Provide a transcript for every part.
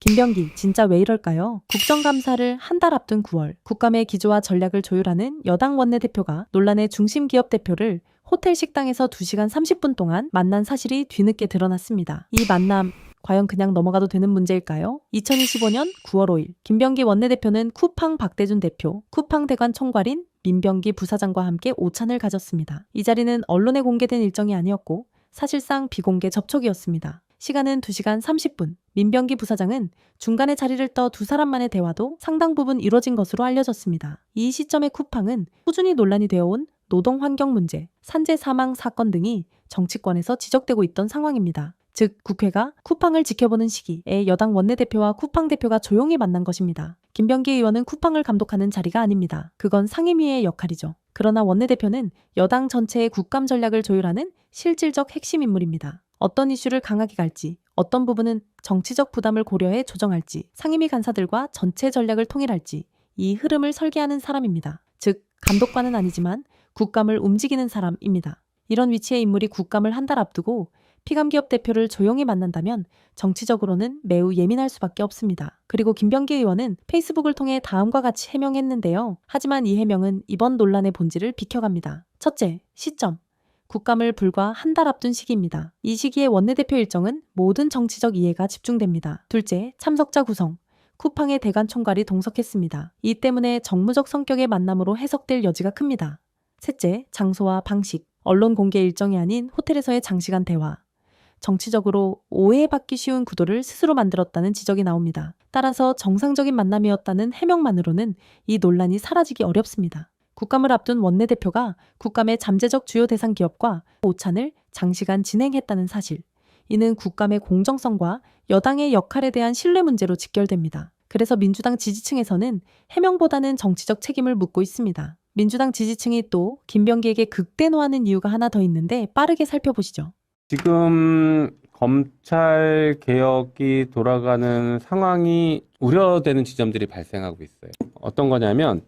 김병기 진짜 왜 이럴까요? 국정감사를 한 달 앞둔 9월 국감의 기조와 전략을 조율하는 여당 원내대표가 논란의 중심 기업 대표를 호텔 식당에서 2시간 30분 동안 만난 사실이 뒤늦게 드러났습니다. 이 만남 과연 그냥 넘어가도 되는 문제일까요? 2025년 9월 5일 김병기 원내대표는 쿠팡 박대준 대표, 쿠팡 대관 총괄인 민병기 부사장과 함께 오찬을 가졌습니다. 이 자리는 언론에 공개된 일정이 아니었고 사실상 비공개 접촉이었습니다. 시간은 2시간 30분. 민병기 부사장은 중간에 자리를 떠 두 사람만의 대화도 상당 부분 이뤄진 것으로 알려졌습니다. 이 시점에 쿠팡은 꾸준히 논란이 되어온 노동 환경 문제, 산재 사망 사건 등이 정치권에서 지적되고 있던 상황입니다. 즉 국회가 쿠팡을 지켜보는 시기에 여당 원내대표와 쿠팡 대표가 조용히 만난 것입니다. 김병기 의원은 쿠팡을 감독하는 자리가 아닙니다. 그건 상임위의 역할이죠. 그러나 원내대표는 여당 전체의 국감 전략을 조율하는 실질적 핵심 인물입니다. 어떤 이슈를 강하게 갈지, 어떤 부분은 정치적 부담을 고려해 조정할지, 상임위 간사들과 전체 전략을 통일할지 이 흐름을 설계하는 사람입니다. 즉 감독관은 아니지만 국감을 움직이는 사람입니다. 이런 위치의 인물이 국감을 한 달 앞두고 피감기업 대표를 조용히 만난다면 정치적으로는 매우 예민할 수밖에 없습니다. 그리고 김병기 의원은 페이스북을 통해 다음과 같이 해명했는데요. 하지만 이 해명은 이번 논란의 본질을 비켜갑니다. 첫째, 시점. 국감을 불과 한 달 앞둔 시기입니다. 이 시기에 원내대표 일정은 모든 정치적 이해가 집중됩니다. 둘째, 참석자 구성. 쿠팡의 대관 총괄이 동석했습니다. 이 때문에 정무적 성격의 만남으로 해석될 여지가 큽니다. 셋째, 장소와 방식. 언론 공개 일정이 아닌 호텔에서의 장시간 대화. 정치적으로 오해받기 쉬운 구도를 스스로 만들었다는 지적이 나옵니다. 따라서 정상적인 만남이었다는 해명만으로는 이 논란이 사라지기 어렵습니다. 국감을 앞둔 원내대표가 국감의 잠재적 주요 대상 기업과 오찬을 장시간 진행했다는 사실. 이는 국감의 공정성과 여당의 역할에 대한 신뢰 문제로 직결됩니다. 그래서 민주당 지지층에서는 해명보다는 정치적 책임을 묻고 있습니다. 민주당 지지층이 또 김병기에게 극대노하는 이유가 하나 더 있는데 빠르게 살펴보시죠. 지금 검찰 개혁이 돌아가는 상황이 우려되는 지점들이 발생하고 있어요. 어떤 거냐면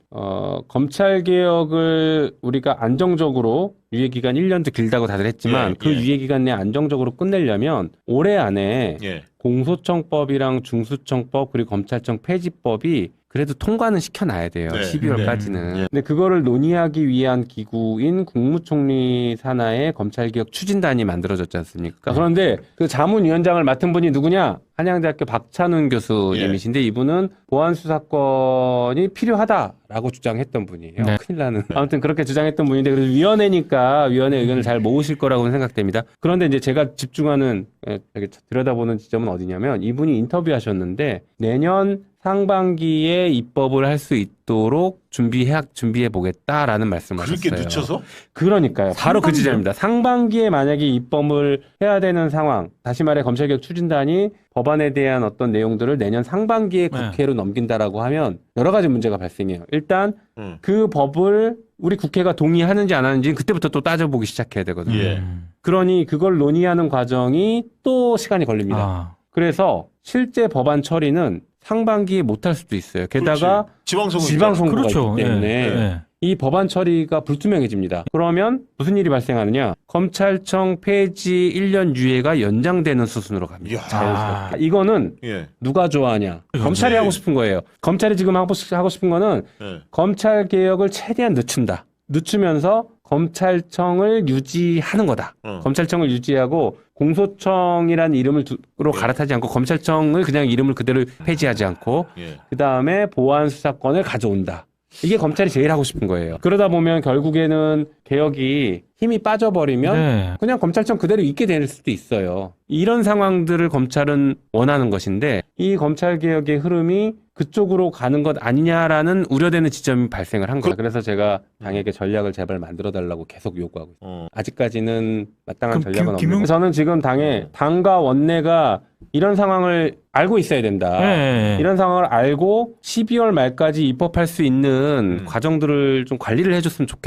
검찰 개혁을 우리가 안정적으로 유예기간 1년도 길다고 다들 했지만 그 유예기간 내에 안정적으로 끝내려면 올해 안에 공소청법이랑 중수청법 그리고 검찰청 폐지법이 그래도 통과는 시켜놔야 돼요. 12월까지는. 근데 그거를 논의하기 위한 기구인 국무총리 산하의 검찰개혁 추진단이 만들어졌지 않습니까? 그런데 그 자문위원장을 맡은 분이 누구냐? 한양대학교 박찬훈 교수님이신데 이분은 보안수사권이 필요하다라고 주장했던 분이에요. 큰일 나는. 아무튼 그렇게 주장했던 분인데 그래서 위원회니까 위원회 의견을 잘 모으실 거라고는 생각됩니다. 그런데 이제 제가 집중하는 들여다보는 지점은 어디냐면 이분이 인터뷰하셨는데 내년 상반기에 입법을 할 수 있도록 준비해 보겠다라는 말씀을 하셨어요. 그렇게 늦춰서? 그러니까요. 바로 그 지점입니다. 상반기에 만약에 입법을 해야 되는 상황, 다시 말해 검찰개혁 추진단이 법안에 대한 어떤 내용들을 내년 상반기에 국회로 넘긴다라고 하면 여러 가지 문제가 발생해요. 일단 그 법을 우리 국회가 동의하는지 안 하는지 그때부터 또 따져보기 시작해야 되거든요. 그러니 그걸 논의하는 과정이 또 시간이 걸립니다. 그래서 실제 법안 처리는 상반기에 못할 수도 있어요. 게다가 지방선거가 있기 때문에 이 법안 처리가 불투명해집니다. 그러면 무슨 일이 발생하느냐? 검찰청 폐지 1년 유예가 연장되는 수순으로 갑니다. 자연스럽게. 이거는 누가 좋아하냐? 검찰이 하고 싶은 거예요. 검찰이 지금 하고 싶은 거는 검찰 개혁을 최대한 늦춘다. 늦추면서 검찰청을 유지하는 거다. 검찰청을 유지하고 공소청이라는 이름으로 갈아타지 않고 검찰청을 그냥 이름을 그대로 폐지하지 않고 그 다음에 보안수사권을 가져온다. 이게 검찰이 제일 하고 싶은 거예요. 그러다 보면 결국에는 개혁이 힘이 빠져버리면 그냥 검찰청 그대로 있게 될 수도 있어요. 이런 상황들을 검찰은 원하는 것인데 이 검찰개혁의 흐름이 그쪽으로 가는 것 아니냐라는 우려되는 지점이 발생을 한 거예요. 그래서 제가 당에게 전략을 제발 만들어달라고 계속 요구하고 있어요. 아직까지는 마땅한 전략은 없는데 저는 지금 당과 원내가 이런 상황을 알고 있어야 된다. 이런 상황을 알고 12월 말까지 입법할 수 있는 과정들을 좀 관리를 해줬으면 좋겠다.